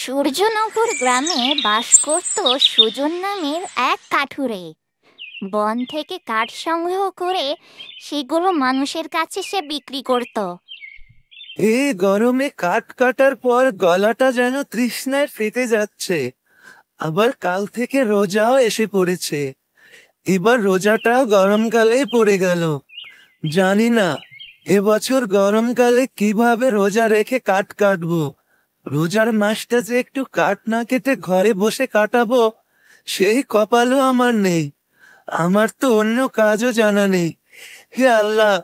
সূর্যনগর গ্রামে বাস করত সুজন নামের এক কাঠুরে। বন থেকে কাঠ সংগ্রহ করে সেগুলো মানুষের কাছে সে বিক্রি করত। এই গরমে কাঠ কাটার পর গলাটা যেন তৃষ্ণায় ফেটে যাচ্ছে। আবার কাল থেকে রোজাও এসে পড়েছে। এবার রোজাটাও গরমকালেই পড়ে গেল। জানি না এবছর গরমকালে কিভাবে রোজা রেখে কাঠ কাটবো। রোজার মাসটা যে একটু কাঠ না কেটে ঘরে বসে কাটাবো সেই কপালও আমার নেই। আমার তো অন্য কাজও জানা নেই। হে আল্লাহ,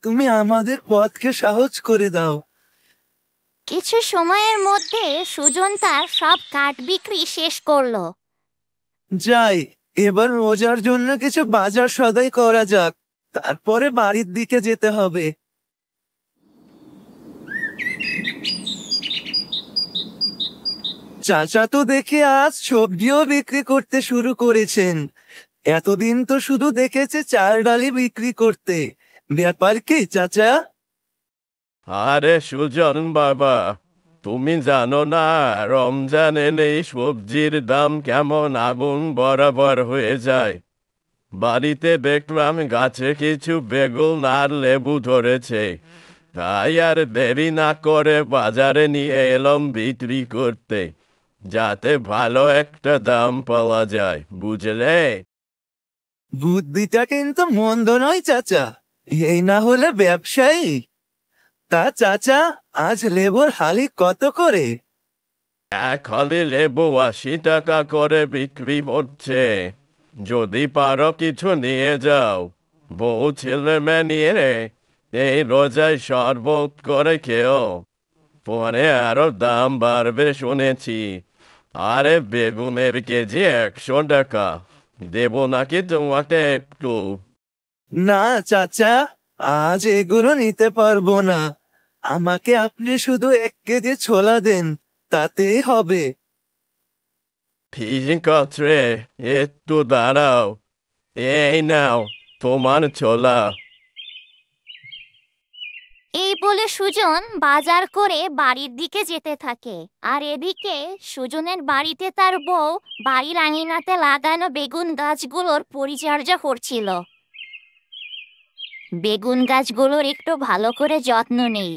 তুমি আমাদের পথকে সহজ করে দাও। কিছু সময়ের মধ্যে সুজন তার সব কাঠ বিক্রি শেষ করলো। যাই, এবার রোজার জন্য কিছু বাজার সদাই করা যাক, তারপরে বাড়ির দিকে যেতে হবে। চাচা তো দেখি আজ সবজিও বিক্রি করতে শুরু করেছেন। এতদিন তো শুধু দেখেছে চাল ডালি বিক্রি করতে। ব্যাপার কি চাচা? আরে সুজন বাবা, তুমি জানো না রমজান এলেই সবজির দাম কেমন আগুন বরাবর হয়ে যায়। বাড়িতে দেখলাম গাছে কিছু বেগুন আর লেবু ধরেছে, তাই আর দেরি না করে বাজারে নিয়ে এলাম বিক্রি করতে, যাতে ভালো একটা দাম পাওয়া যায়, বুঝলে? বুদ্ধিটা কিন্তু মন্দ নয় চাচা, এই না হলে ব্যবসায়ী। তা চাচা, আজ লেবুর হালি কত করে? এক হালি লেবু 80 টাকা করে বিক্রি হচ্ছে। যদি পারো কিছু নিয়ে যাও। বউ ছেলে মেয়ে নিয়ে এই রোজায় শরবত করে খেও, পরে আরো দাম বাড়বে শুনেছি। আরে বেগুনের কেজি 100 টাকা, দেবো নাকি তোমাকে একটু? না চাচা, আজ এগুলো নিতে পারবো না। আমাকে আপনি শুধু 1 কেজি ছোলা দেন, তাতেই হবে। ঠিক আছে, একটু দাঁড়াও, এই নাও তোমার ছোলা। এই বলে সুজন বাজার করে বাড়ির দিকে যেতে থাকে। আর এদিকে সুজনের বাড়িতে তার বউ বাড়ির আঙিনাতে লাগানো বেগুন গাছগুলোর পরিচর্যা করছিল। বেগুন গাছগুলোর একটু ভালো করে যত্ন নেই,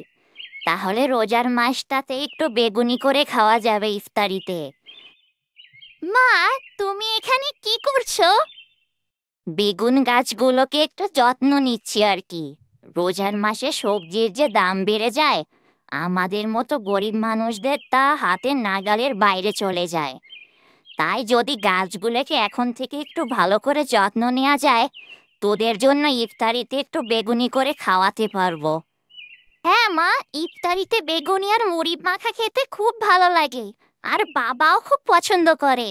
তাহলে রোজার মাসটাতে একটু বেগুনি করে খাওয়া যাবে ইফতারিতে। মা, তুমি এখানে কি করছো? বেগুন গাছগুলোকে একটু যত্ন নিচ্ছি আর কি। রোজার মাসে সবজির যে দাম বেড়ে যায়, আমাদের মতো গরিব মানুষদের তা হাতের নাগালের বাইরে চলে যায়। তাই যদি গাছগুলোকে এখন থেকে একটু ভালো করে যত্ন নেওয়া যায়, তোদের জন্য ইফতারিতে একটু বেগুনি করে খাওয়াতে পারবো। হ্যাঁ মা, ইফতারিতে বেগুনি আর মুড়ি মাখা খেতে খুব ভালো লাগে, আর বাবাও খুব পছন্দ করে।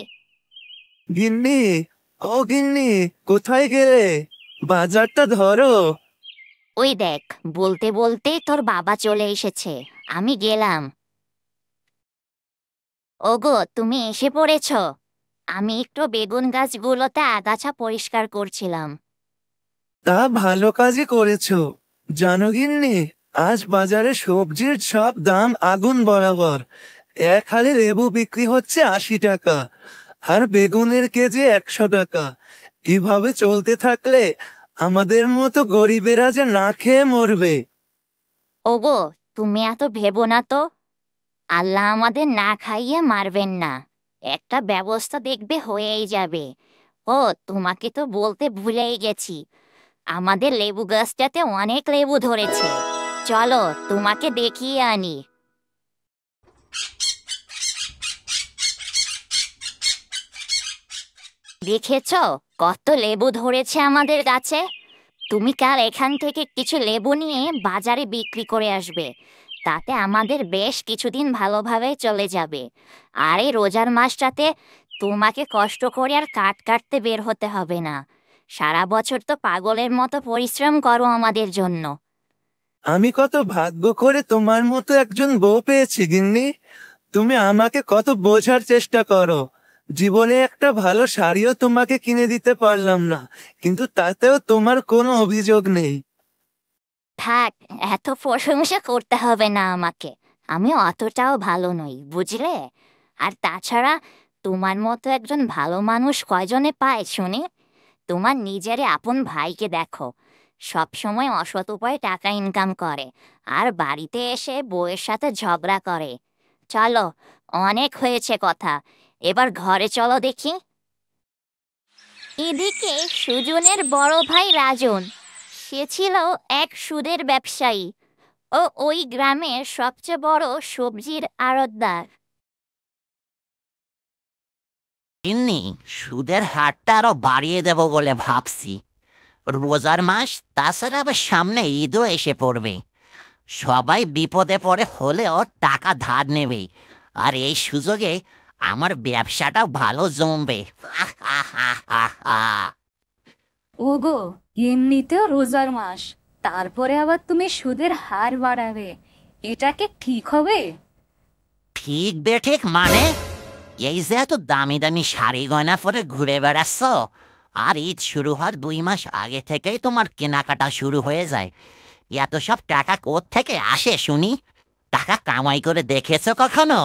গিন্নি, ও গিন্নি, কোথায় গেলে? বাজারটা ধরো। ওই দেখ, বলতে বলতে তোর বাবা চলে এসেছে, আমি গেলাম। ওগো, তুমি এসে পড়েছ। আমি একটু বেগুন গাছগুলোতে আগাছা পরিষ্কার করছিলাম। তা ভালো কাজই করেছো। জানো গিন্নি, আজ বাজারে সবজির সব দাম আগুন বরাবর। এক হালি লেবু বিক্রি হচ্ছে 80 টাকা, আর বেগুনের কেজি 100 টাকা। কিভাবে চলতে থাকলে আমাদের মতো গরিবেরা যে না খেয়ে মরবে। ওগো, তুমি এত ভেবো না তো। আল্লাহ আমাদের না খাইয়ে মারবেন না, একটা ব্যবস্থা দেখবে হয়েই যাবে। ও, তোমাকে তো বলতে ভুলেই গেছি, আমাদের লেবু গাছটাতে অনেক লেবু ধরেছে। চলো তোমাকে দেখিয়ে আনি। দেখেছো কত লেবু ধরেছে আমাদের গাছে? তুমি কাল এখান থেকে কিছু লেবু নিয়ে বাজারে বিক্রি করে আসবে, তাতে আমাদের বেশ কিছুদিন ভালোভাবে চলে যাবে। আর এই রোজার মাসটাতে তোমাকে কষ্ট করে আর কাঠ কাটতে বের হতে হবে না। সারা বছর তো পাগলের মতো পরিশ্রম করো আমাদের জন্য। আমি কত ভাগ্য করে তোমার মতো একজন বউ পেয়েছি গিন্নি। তুমি আমাকে কত বোঝার চেষ্টা করো। জীবনে একটা ভালো শাড়িও তোমাকে কিনে দিতে পারলাম না, কিন্তু তাতেও তোমার কোনো অভিযোগ নেই। থাক, এত প্রশংসা করতে হবে না আমাকে, আমি অতটাও ভালো নই, বুঝলে? আর তাছাড়া তোমার মতো একজন ভালো মানুষ কয়জনে পায় শুনি? তোমার নিজের আপন ভাইকে দেখো, সব সময় অসৎ উপায়ে টাকা ইনকাম করে আর বাড়িতে এসে বউয়ের সাথে ঝগড়া করে। চলো, অনেক হয়েছে কথা, এবার ঘরে চলো দেখি। এদিকে সুজনের বড় ভাই রাজন, সে ছিল এক সুদের ব্যবসায়ী ও ওই গ্রামের সবচেয়ে বড় সবজির আড়তদার। ইন্নি সুদের হারটা আরো বাড়িয়ে দেব বলে ভাবছি। রোজার মাস, তাছাড়া আবার সামনে ঈদও এসে পড়বে। সবাই বিপদে পড়ে হলেও টাকা ধার নেবে, আর এই সুযোগে আমার ব্যবসাটা ভালো জমবে। ওগো, এমনিতেও রোজার মাস, তারপরে আবার তুমি সুদের হার বাড়াবে, এটা কি ঠিক হবে? ঠিক বেঠিক মানে? এই যে এত দামি দামি শাড়ি গয়না পরে ঘুরে বেড়াচ্ছ, আর ঈদ শুরু হওয়ার 2 মাস আগে থেকেই তোমার কেনাকাটা শুরু হয়ে যায়। এত সব টাকা থেকে আসে শুনি? টাকা কামাই করে দেখেছো কখনো?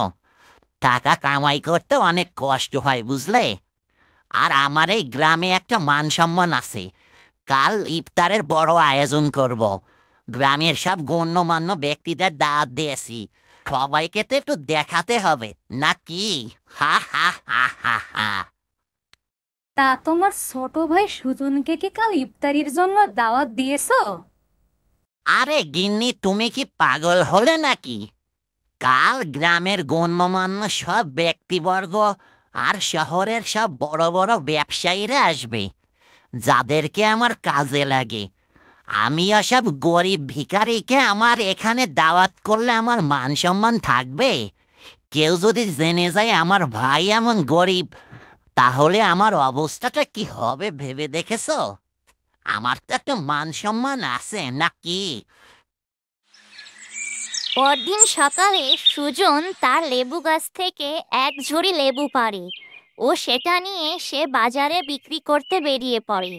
টাকা কামাই করতে অনেক কষ্ট হয়, বুঝলে? আর আমার এই গ্রামে একটা মান সম্মান আছে। কাল ইফতারের বড় আয়োজন করব। গ্রামের সব গণ্যমান্য ব্যক্তিদের দাওয়াত দিয়েছি। সবাইকে তো একটু দেখাতে হবে নাকি? হা হা হা হা হা। তা তোমার ছোট ভাই সুজনকে কি কাল ইফতারির জন্য দাওয়াত দিয়েছো? আরে গিন্নি, তুমি কি পাগল হলে নাকি? কাল গ্রামের গণ্যমান্য সব ব্যক্তিবর্গ আর শহরের সব বড় বড় ব্যবসায়ীরা আসবে, যাদেরকে আমার কাজে লাগে। আমি সব গরিব ভিখারিকে আমার এখানে দাওয়াত করলে আমার মান সম্মান থাকবে? কেউ যদি জেনে যায় আমার ভাই এমন গরিব, তাহলে আমার অবস্থাটা কি হবে ভেবে দেখেছো? আমার তো একটা মান সম্মান আছে নাকি? পরদিন সকালে সুজন তার লেবু গাছ থেকে এক ঝুড়ি লেবু পাড়ে ও সেটা নিয়ে সে বাজারে বিক্রি করতে বেরিয়ে পড়ে।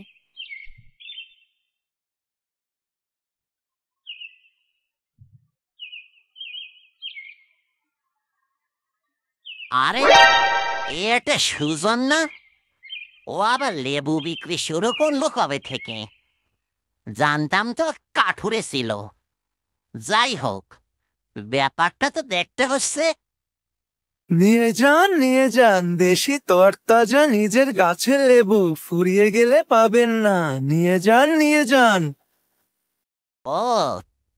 আরে, এটা সুজন না? ও আবার লেবু বিক্রি শুরু করলো কবে থেকে? জানতাম তো কাঠুরে ছিল। যাই হোক, ব্যাপারটা তো দেখতে হচ্ছে। নিয়ে যান, দেশি তরতাজা নিজের গাছের লেবু, ফুরিয়ে গেলে পাবেন না। নিয়ে যান। ও,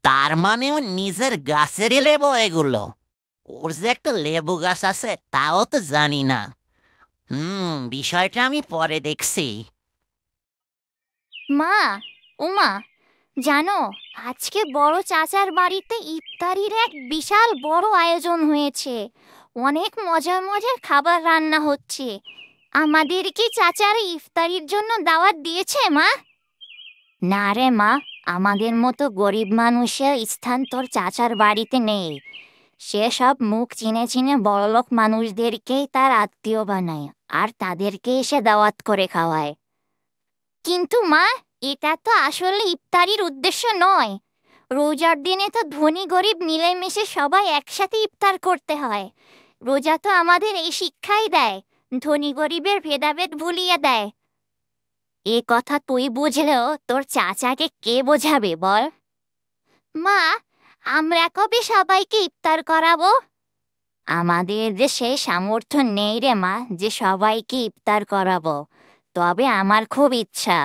তার মানে ও নিজের গাছেরই লেবু এগুলো? ওর যে একটা লেবু গাছ আছে তাও তো জানি না। বিষয়টা আমি পরে দেখছি। মা, উমা, জানো, আজকে বড় চাচার বাড়িতে ইফতারির এক বিশাল বড় আয়োজন হয়েছে। অনেক মজার মজার খাবার রান্না হচ্ছে। আমাদের কি চাচার ইফতারির জন্য দাওয়াত দিয়েছে মা? না রে মা, আমাদের মতো গরিব মানুষের স্থান তোর চাচার বাড়িতে নেই। সে সব মুখ চিনে চিনে বড়লোক মানুষদেরকেই তার আত্মীয় বানায় আর তাদেরকে এসে দাওয়াত করে খাওয়ায়। কিন্তু মা, এটা তো আসলে ইফতারির উদ্দেশ্য নয়। রোজার দিনে তো ধনী গরিব মিলেমিশে সবাই একসাথে ইফতার করতে হয়। রোজা তো আমাদের এই শিক্ষাই দেয়, ধনী গরিবের ভেদাভেদ ভুলিয়ে দেয়। এ কথা তুই বুঝলেও তোর চাচাকে কে বোঝাবে বল? মা, আমরা কবে সবাইকে ইফতার করাবো? আমাদের যে সেই সামর্থ্য নেই রে মা যে সবাইকে ইফতার করাবো। তবে আমার খুব ইচ্ছা,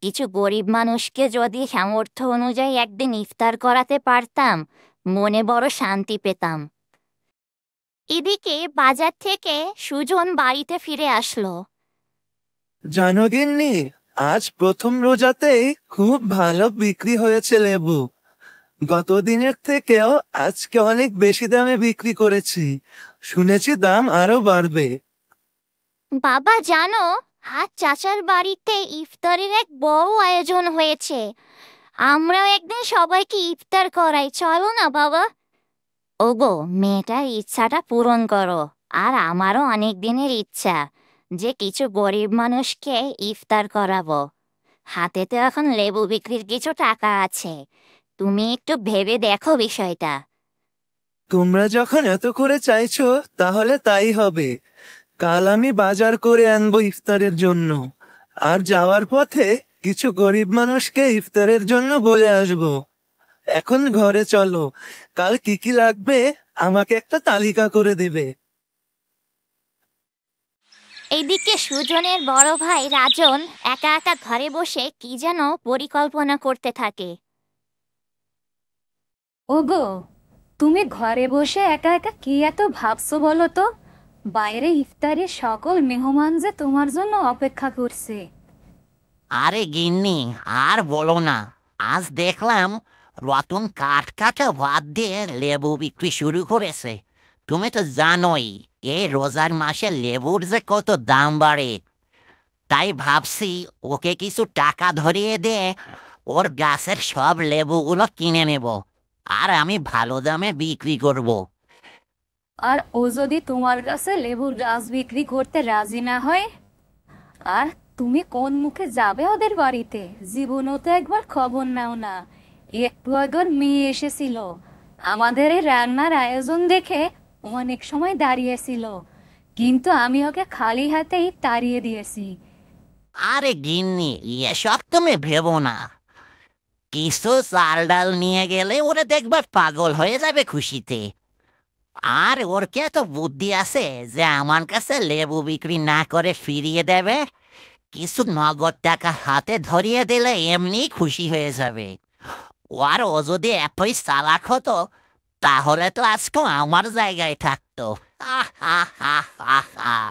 কিছু গরিব মানুষকে যদি সামর্থ্য অনুযায়ী একদিন ইফতার করাতে পারতাম, মনে বড় শান্তি পেতাম। এদিকে বাজার থেকে সুজন বাড়িতে ফিরে আসলো। জানো গিন্নি, আজ প্রথম রোজাতেই খুব ভালো বিক্রি হয়েছে লেবু। গত দিনের থেকেও আজকে অনেক বেশি দামে বিক্রি করেছি। শুনেছি দাম আরো বাড়বে। বাবা জানো, আজ চাচার বাড়িতে ইফতারের এক বড় আয়োজন হয়েছে। আমরাও একদিন সবাইকে ইফতার করাই, চলো না বাবা? ওগো, মেয়েটার ইচ্ছাটা পূরণ করো। আর আমারও অনেক দিনের ইচ্ছা যে কিছু গরিব মানুষকে ইফতার করাবো। হাতে তো এখন লেবু বিক্রির কিছু টাকা আছে। তুমি একটু ভেবে দেখো বিষয়টা। তোমরা যখন এত করে চাইছো তাহলে তাই হবে। কাল আমি বাজার করে আনবো ইফতারের জন্য, আর যাওয়ার পথে কিছু গরিব মানুষকে ইফতারের জন্য বলে আসবো। এখন ঘরে চলো, কাল কি কি লাগবে আমাকে একটা তালিকা করে দেবে। এইদিকে সুজনের বড় ভাই রাজন একা একা ঘরে বসে কি যেন পরিকল্পনা করতে থাকে। ওগো, তুমি ঘরে বসে একা একা কি এত ভাবছো বলো তো? বাইরে ইফতারে সকল মেহমান যে তোমার জন্য অপেক্ষা করছে। আরে গিন্নি, আর বলো না। আজ দেখলাম রতন কাঠ কাটা ভাত দিয়ে লেবু বিক্রি শুরু করেছে। তুমি তো জানোই এই রোজার মাসে লেবুর যে কত দাম বাড়ে। তাই ভাবছি ওকে কিছু টাকা ধরিয়ে দিয়ে ওর গাছের সব লেবুগুলো কিনে নেব, আর আমি ভালো দামে বিক্রি করব। আর ও যদি তোমার কাছে লেবুর গাছ বিক্রি করতে রাজি না হয়, আর তুমি কোন মুখে যাবে ওদের বাড়িতে? জীবনও তো একবার খবর নাও না। একটু আগের মেয়ে এসেছিল, আমাদের এই রান্নার আয়োজন দেখে অনেক সময় দাঁড়িয়েছিল, কিন্তু আমি ওকে খালি হাতেই তাড়িয়ে দিয়েছি। আরে গিন্নি, এসব তুমি ভেবো না। কিছু চাল ডাল নিয়ে গেলে ওরা দেখবে পাগল হয়ে যাবে খুশিতে। আর ওর কে এত বুদ্ধি আছে যে আমার কাছে লেবু বিক্রি না করে ফিরিয়ে দেবে? কিছু নগদ টাকা হাতে ধরিয়ে দিলে এমনি খুশি হয়ে যাবে। আর ও যদি এতই চালাক হতো তাহলে তো আজকে আমার জায়গায় থাকতো। আহ আহ আহ আহ আহ।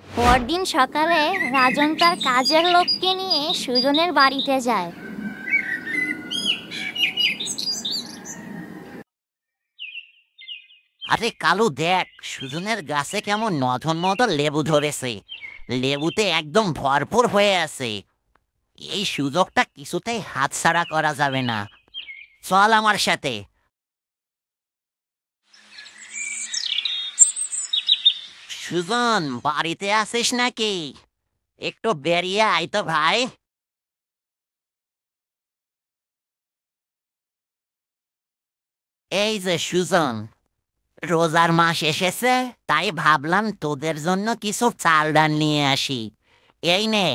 পরদিন সকালে রাজন তার কাজের লোককে নিয়ে সুজনের বাড়িতে যায়। আরে কালু, দেখ সুজনের গাছে কেমন নধন মতো লেবু ধরেছে। লেবুতে একদম ভরপুর হয়ে আছে। এই সুযোগটা কিছুতেই হাতছাড়া করা যাবে না। চল আমার সাথে। সুজন, বাড়িতে আসিস নাকি? একটু বেরিয়ে আয় তো ভাই। এই যে সুজন, রোজার মাস এসেছে, তাই ভাবলাম তোদের জন্য কিছু চাল ডাল নিয়ে আসি। এই নে,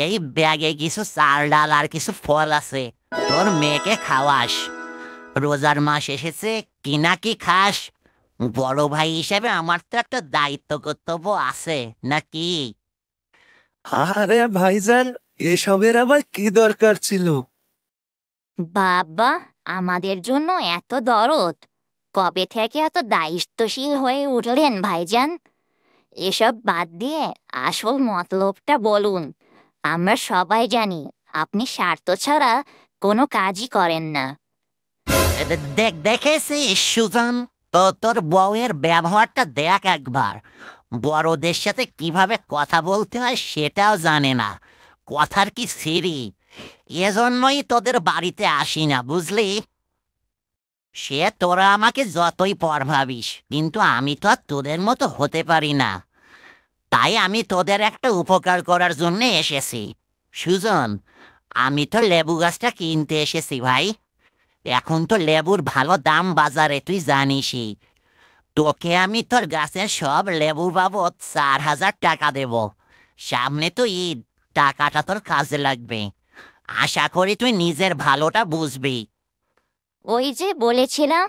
এই ব্যাগে কিছু চাল ডাল আর কিছু ফল আছে, তোর মেয়েকে খাওয়াস। রোজার মাস এসেছে, কি না কি খাস। বড় ভাই হিসেবে আমার তো একটা দায়িত্ব কর্তব্য আছে নাকি? আরে ভাইজান, এসবের আবার কি দরকার ছিল? বাবা, আমাদের জন্য এত দরদ! কবে থেকে এত দায়িত্বশীল হয়ে উঠলেন ভাইজান? এসব বাদ দিয়ে আসল মতলবটা বলুন। আমরা সবাই জানি আপনি স্বার্থ ছাড়া কোনো কাজই করেন না। দেখেছিস সুজন, তো তোর বউয়ের ব্যবহারটা দেখ একবার। বড়দের সাথে কিভাবে কথা বলতে হয় সেটাও জানে না। কথার কি সিরি। এজন্যই তোদের বাড়িতে আসি না, বুঝলি? সে তোরা আমাকে যতই পর ভাবিস, কিন্তু আমি তো আর তোদের মতো হতে পারি না। তাই আমি তোদের একটা উপকার করার জন্য এসেছি। সুজন, আমি তো লেবু গাছটা কিনতে এসেছি ভাই। এখন তো লেবুর ভালো দাম বাজারে, তুই জানিসই। তোকে আমি তোর গাছের সব লেবু বাবদ 4,000 টাকা দেব। সামনে তো ঈদ, টাকাটা তোর কাজে লাগবে। আশা করি তুই নিজের ভালোটা বুঝবি। ওই যে বলেছিলাম,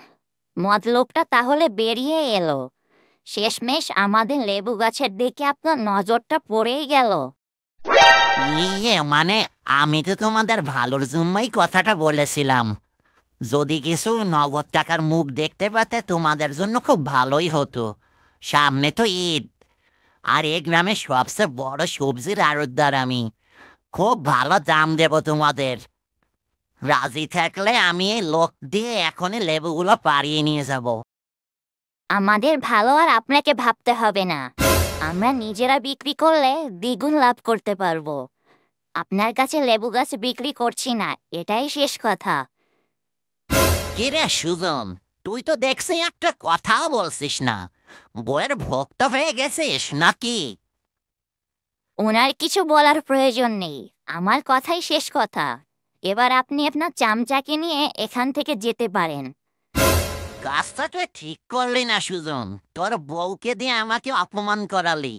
মতলবটা তাহলে বেরিয়ে এলো। শেষমেশ আমাদের লেবু গাছের দিকে আপনার নজরটা পড়েই গেল। মানে আমি তো তোমাদের ভালোর জন্যই কথাটা বলেছিলাম। যদি কিছু নগদ টাকার মুখ দেখতে পেতে তোমাদের জন্য খুব ভালোই হতো। সামনে তো ঈদ, আর এই গ্রামে সবচেয়ে বড় সবজির আড়তদার আমি। খুব ভালো দাম দেব তোমাদের। রাজি থাকলে আমি এই লোক দিয়ে এখনই লেবুগুলো পাড়িয়ে নিয়ে যাব। আমাদের ভালো আর আপনাকে ভাবতে হবে না। আমরা নিজেরা বিক্রি করলে দ্বিগুণ লাভ করতে পারবো। আপনার কাছে লেবু গাছ বিক্রি করছি না, এটাই শেষ কথা। কিরে সুজন, তুই তো দেখছি একটা কথাও বলছিস না। বইয়ের ভক্ত হয়ে গেছিস নাকি? ওনার কিছু বলার প্রয়োজন নেই, আমার কথাই শেষ কথা। এবার আপনি আপনার চামচাকে নিয়ে এখান থেকে যেতে পারেন। কাজটা তুই ঠিক করলি না সুজন, তোর বউকে দিয়ে আমাকে অপমান করালি।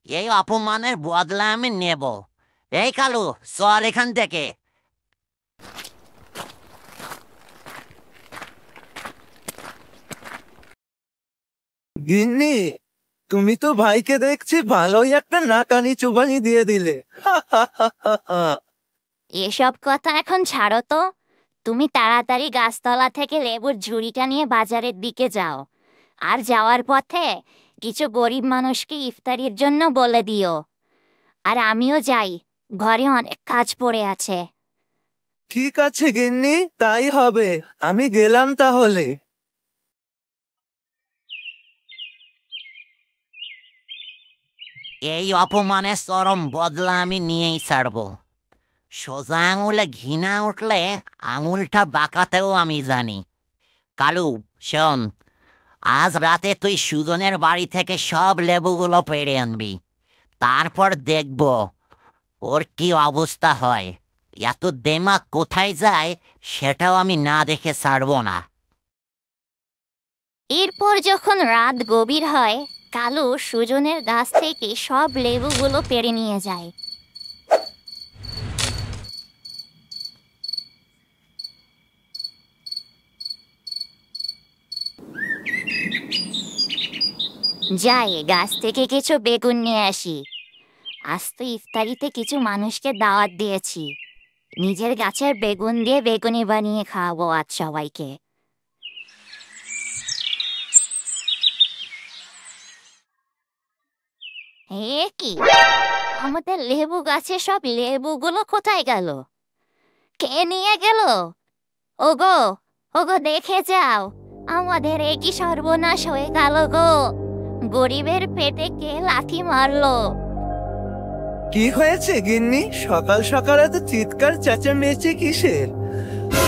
এই অপমানের বদলা আমি নেব। এই কালু, চল এখান থেকে। গিন্নি, তুমি তো ভাইকে দেখছি ভালোই একটা নাকানি চুবানি দিয়ে দিলে। এসব কথা এখন ছাড়ো তো। তুমি তাড়াতাড়ি গাছতলা থেকে লেবুর ঝুড়িটা নিয়ে বাজারের দিকে যাও। আর যাওয়ার পথে কিছু গরিব মানুষকে ইফতারির জন্য বলে দিও। আর আমিও যাই, ঘরে অনেক কাজ পড়ে আছে। ঠিক আছে গিন্নি, তাই হবে। আমি গেলাম তাহলে। এই অপমানের চরম বদলা আমি নিয়েই ছাড়বো। সোজা আঙুলে ঘৃণা উঠলে আঙুলটা বাঁকাতেও আমি জানি। কালু, শোন, আজ রাতে তুই সুজনের বাড়ি থেকে সব লেবুগুলো পেড়ে আনবি। তারপর দেখব ওর কি অবস্থা হয়। এত দেমাগ কোথায় যায় সেটাও আমি না দেখে ছাড়বো না। এরপর যখন রাত গভীর হয়, কালু সুজনের গাছ থেকে সব লেবুগুলো পেড়ে নিয়ে যায়। যাই গাছ থেকে কিছু বেগুন নিয়ে আসি। আজ তো ইফতারিতে কিছু মানুষকে দাওয়াত দিয়েছি। নিজের গাছের বেগুন দিয়ে বেগুনি বানিয়ে খাওয়াবো আজ সবাইকে। এ কি, আমাদের লেবু গাছে সব লেবুগুলো কোথায় গেল? কে নিয়ে গেল? ওগো, ওগো দেখে যাও, আমাদের এ কি সর্বনাশ হয়ে গেল গো। গরিবের পেটে কে লাথি মারলো? কি হয়েছে গিন্নি? সকাল সকাল এত চিৎকার চেঁচামেচি কিসের?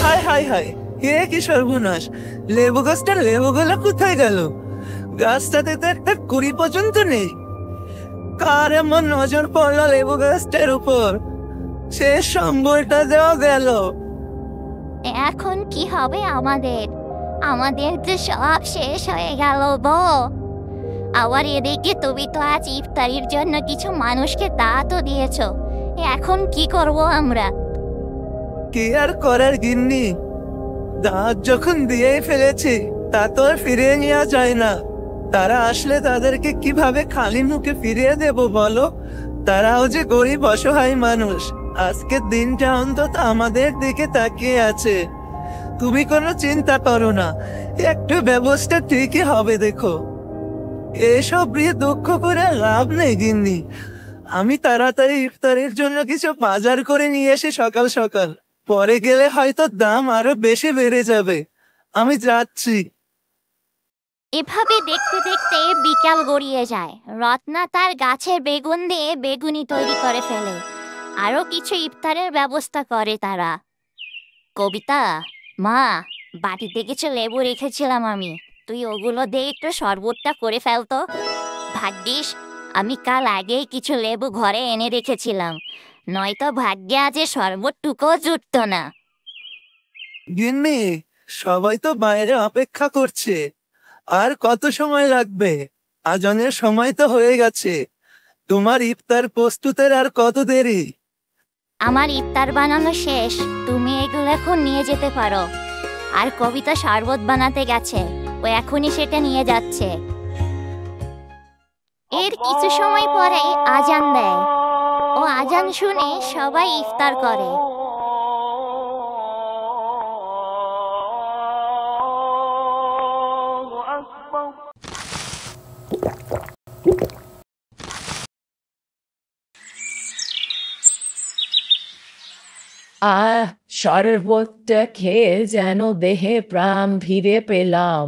হায় হায় হায়, এ কি সর্বনাশ! লেবু গাছটার লেবুগুলো কোথায় গেল? গাছটাতে তো একটা কুড়ি পর্যন্ত নেই। কার এমন নজর পড়লো লেবু গাছটার উপর? শেষ সম্বলটা দেওয়া গেল। এখন কি হবে আমাদের? আমাদের তো সব শেষ হয়ে গেল গো। আবার এদিকে তুমি তো আজ ইফতারির জন্য কিছু মানুষকে দাওয়াতও দিয়েছো। এখন কি করব আমরা? কি আর করার গিন্নি, দাঁত যখন দিয়ে ফেলেছি তা তো আর ফিরিয়ে নেওয়া যায় না। তারা আসলে তাদেরকে কিভাবে খালি মুখে ফিরিয়ে দেব বলো? তারাও যে গরিব অসহায় মানুষ। আজকের দিনটা অন্তত আমাদের দিকে তাকিয়ে আছে। তুমি কোনো চিন্তা করো না, একটু ব্যবস্থা ঠিকই হবে। দেখো, এসব নিয়ে দুঃখ করে লাভ নেই গিন্নি। আমি তাড়াতাড়ি ইফতারের জন্য কিছু বাজার করে নিয়ে এসে সকাল সকাল, পরে গেলে হয়তো দাম আরো বেশি বেড়ে যাবে। আমি যাচ্ছি। এভাবে দেখতে দেখতে বিকাল গড়িয়ে যায়। রত্না তার গাছের বেগুন দিয়ে বেগুনি তৈরি করে ফেলে। আরো কিছু ইফতারের ব্যবস্থা করে তারা। কবিতা, মা, বাটিতে কিছু লেবু রেখেছিলাম আমি, তুই ওগুলো দিয়ে একটু শরবতটা করে ফেলতো। ভাগ্যিস আমি কাল আগেই কিছু লেবু ঘরে এনে রেখেছিলাম, নয়তো ভাগ্যে আজ শরবতটুকুও জুটতো না। গিন্নি, সবাই তো বাইরে অপেক্ষা করছে। আর কত সময় লাগবে? আজানের সময় তো হয়ে গেছে। তোমার ইফতার প্রস্তুতের আর কত দেরি? আমার ইফতার বানানো শেষ, তুমি এগুলো এখন নিয়ে যেতে পারো। আর কবিতা শরবত বানাতে গেছে, ও এখনই সেটা নিয়ে যাচ্ছে। এর কিছু সময় পরে আজান দেয়। ও আজান শুনে সবাই ইফতার করে। আর শরবতটা খেয়ে যেন দেহে প্রাণ ফিরে পেলাম।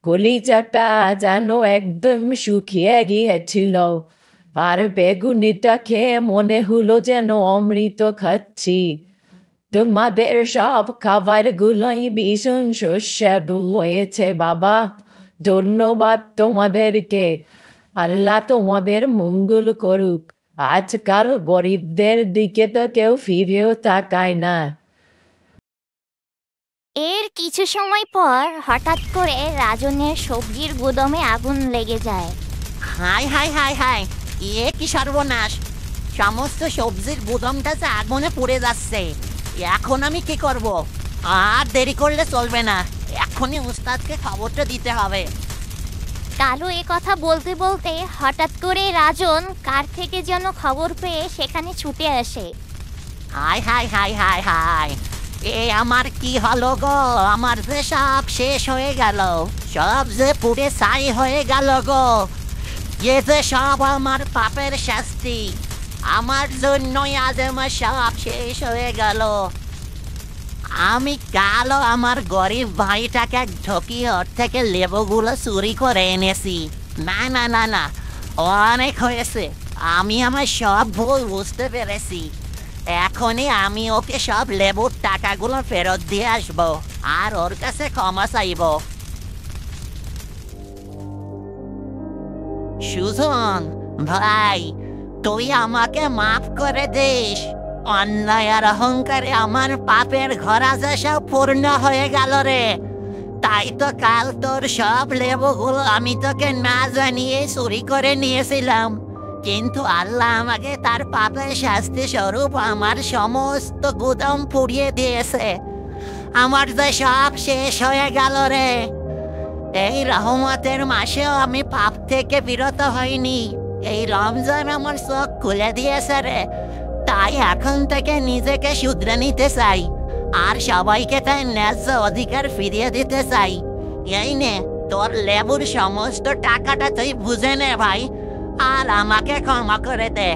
কলিজাটা যেন একদম শুকিয়ে গিয়েছিল। আর বেগুনিটা খেয়ে মনে হলো যেন অমৃত খাচ্ছি। তোমাদের সব খাবারগুলোই ভীষণ সুস্বাদু হয়েছে বাবা। ধন্যবাদ তোমাদেরকে। আল্লাহ তোমাদের মঙ্গল করুক। আজকাল গরিবদের দিকে তো কেউ ফিরেও তাকায় না। এর কিছু সময় পর হঠাৎ করে রাজনের সবজির গুদামে আগুন লেগে যায়। হাই হাই হাই হাই, এ কি সর্বনাশ! সমস্ত সবজির গুদামটা যে আগুনে পুড়ে যাচ্ছে। এখন আমি কি করব? আর দেরি করলে চলবে না, এখনই উস্তাদকে খবরটা দিতে হবে। কালু এ কথা বলতে বলতে হঠাৎ করে রাজন কার থেকে যেন খবর পেয়ে সেখানে ছুটে আসে। হাই হাই হাই হাই হাই, এ আমার কি হলো গো? আমার যে সব শেষ হয়ে গেল, সব যে পুড়ে ছাই হয়ে গেল গো। এ যে সব আমার পাপের শাস্তি, আমার জন্যই আজ আমার সব শেষ হয়ে গেল। আমি কালো আমার গরিব ভাইটাকে ঠকিয়ে ওর থেকে লেবুগুলো চুরি করে এনেছি। না না না না, অনেক হয়েছে। আমি আমার সব ভুল বুঝতে পেরেছি। এখনই আমি ওকে সব লেবুর টাকাগুলো ফেরত দিয়ে আসবো আর ওর কাছে ক্ষমা চাইব। সুজন ভাই, তুই আমাকে মাফ করে দিস। অন্যায় আর অহংকারে আমার পাপের ঘোড়া যে সব পূর্ণ হয়ে গেল রে। তাই তো কাল তোর সব লেবুগুলো আমি তোকে না জানিয়ে চুরি করে নিয়েছিলাম, কিন্তু আল্লাহ আমাকে তার পাপের শাস্তি স্বরূপ আমার সমস্ত গুদাম পুড়িয়ে দিয়েছে। আমার যে সব শেষ হয়ে গেল রে। এই রহমতের মাসেও আমি পাপ থেকে বিরত হইনি। এই রমজান আমার চোখ খুলে দিয়েছে রে। তাই এখন থেকে নিজেকে শুধরে নিতে চাই আর সবাইকে তাই ন্যায্য অধিকার ফিরিয়ে দিতে চাই। এই নে তোর লেবুর সমস্ত টাকাটা তুই বুঝে নে ভাই, আর আমাকে ক্ষমা করে দে।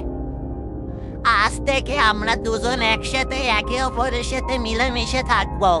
আজ থেকে আমরা দুজন একসাথে একে অপরের সাথে মিলেমিশে থাকবো।